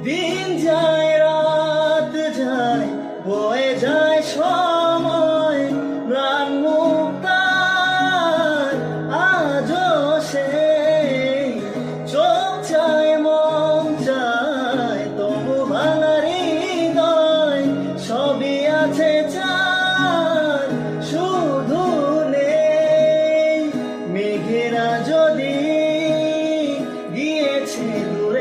দিন যায় রাত যায় বয়ে যায় সময় প্রাণ মুক্তার আজও সেই চোখ চায় মন চায় তবু ভাঙার হৃদয় সবই আছে চার শুধু নেই মেঘেরা যদি গিয়েছে দূরে